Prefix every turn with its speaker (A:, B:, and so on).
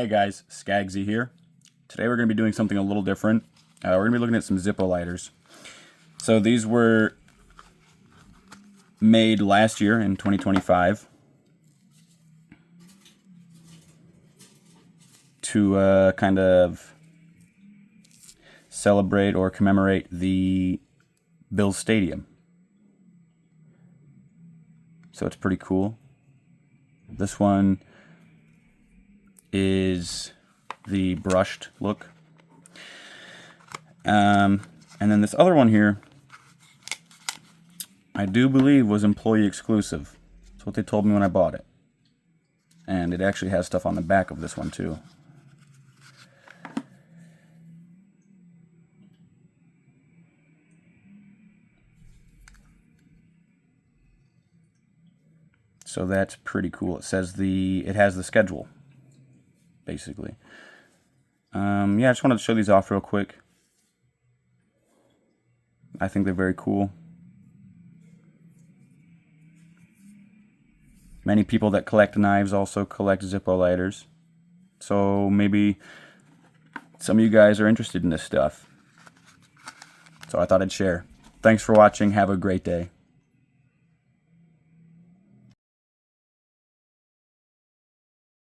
A: Hey guys, Skagsy here. Today we're going to be doing something a little different. We're going to be looking at some Zippo lighters. So these were made last year in 2025 to kind of celebrate or commemorate the Bills Stadium. So it's pretty cool. This one is the brushed look. And then this other one here, I do believe was employee exclusive. That's what they told me when I bought it. And it actually has stuff on the back of this one too. So that's pretty cool. It says it has the schedule, basically. Yeah, I just wanted to show these off real quick. I think they're very cool. Many people that collect knives also collect Zippo lighters. So maybe some of you guys are interested in this stuff. So I thought I'd share. Thanks for watching. Have a great day.